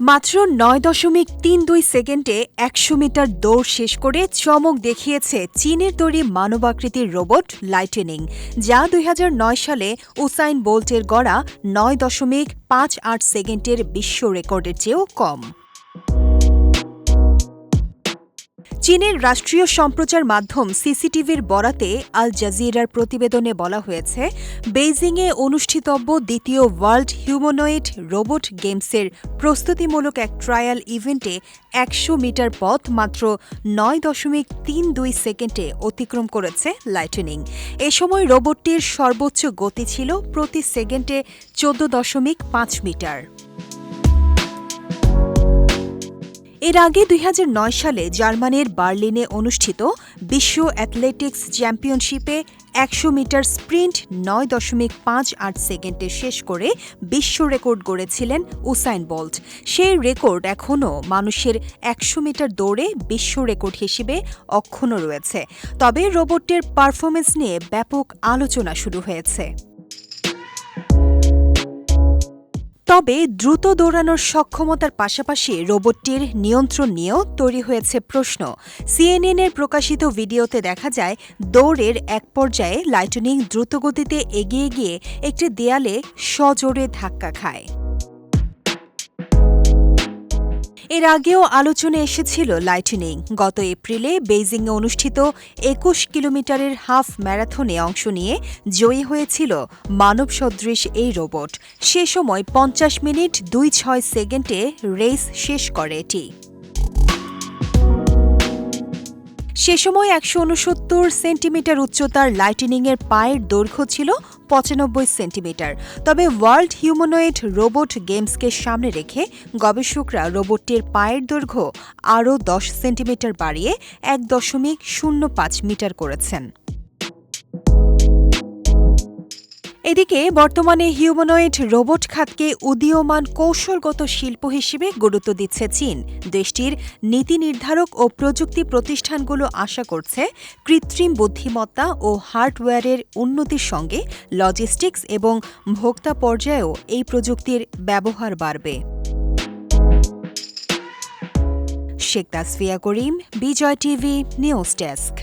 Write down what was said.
মাত্র ৯.৩২ সেকেন্ডে ১০০ মিটার দৌড় শেষ করে চমক দেখিয়েছে চীনের তৈরি মানবাকৃতির রোবট লাইটেনিং, যা ২০০৯ সালে উসাইন বোল্টের গড়া ৯.৫৮ সেকেন্ডের বিশ্ব রেকর্ডের চেয়েও কম। চীনের রাষ্ট্রীয় সম্প্রচার মাধ্যম সিসিটিভির বরাতে আল জাজিরার প্রতিবেদনে বলা হয়েছে, বেইজিংয়ে অনুষ্ঠিতব্য দ্বিতীয় ওয়ার্ল্ড হিউম্যানয়েড রোবট গেমসের প্রস্তুতিমূলক এক ট্রায়াল ইভেন্টে ১০০ মিটার পথ মাত্র ৯.৩২ সেকেন্ডে অতিক্রম করেছে লাইটেনিং। এ সময় রোবটটির সর্বোচ্চ গতি ছিল প্রতি সেকেন্ডে ১৪.৫ মিটার। এর আগে ২০০৯ সালে জার্মানির বার্লিনে অনুষ্ঠিত বিশ্ব অ্যাথলেটিক্স চ্যাম্পিয়নশিপে ১০০ মিটার স্প্রিন্ট ৯.৫৮ সেকেন্ডে শেষ করে বিশ্ব রেকর্ড গড়েছিলেন উসাইন বোল্ট। সেই রেকর্ড এখনও মানুষের ১০০ মিটার দৌড়ে বিশ্ব রেকর্ড হিসেবে অক্ষুণ্ণ রয়েছে। তবে রোবটটির পারফরমেন্স নিয়ে ব্যাপক আলোচনা শুরু হয়েছে। তবে দ্রুত দৌড়ানোর সক্ষমতার পাশাপাশি রোবটটির নিয়ন্ত্রণ নিয়েও তৈরি হয়েছে প্রশ্ন। সিএনএনের প্রকাশিত ভিডিওতে দেখা যায়, দৌড়ের এক পর্যায়ে লাইটেনিং দ্রুতগতিতে এগিয়ে গিয়ে একটি দেয়ালে সজোরে ধাক্কা খায়। এর আগেও আলোচনায় এসেছিল লাইটেনিং। গত এপ্রিলে বেইজিংয়ে অনুষ্ঠিত ২১ কিলোমিটারের হাফ ম্যারাথনে অংশ নিয়ে জয়ী হয়েছিল মানবসদৃশ এই রোবট। সে সময় ৫০ মিনিট ২৬ সেকেন্ডে রেস শেষ করে এটি। সে সময় ১৬৯ সেন্টিমিটার উচ্চতার লাইটেনিংয়ের পায়ের দৈর্ঘ্য ছিল ৯৫ সেন্টিমিটার। তবে ওয়ার্ল্ড হিউম্যানয়েড রোবট গেমসকে সামনে রেখে গবেষকরা রোবটটির পায়ের দৈর্ঘ্য আরও ১০ সেন্টিমিটার বাড়িয়ে ১.০৫ মিটার করেছেন। এদিকে বর্তমানে হিউম্যানয়েড রোবট খাতকে উদীয়মান কৌশলগত শিল্প হিসেবে গুরুত্ব দিচ্ছে চীন। দেশটির নীতি নির্ধারক ও প্রযুক্তি প্রতিষ্ঠানগুলো আশা করছে, কৃত্রিম বুদ্ধিমত্তা ও হার্ডওয়্যারের উন্নতির সঙ্গে লজিস্টিক্স এবং ভোক্তা পর্যায়েও এই প্রযুক্তির ব্যবহার বাড়বে। শেখ তাসফিয়া করিম, বিজয় টিভি নিউজ ডেস্ক।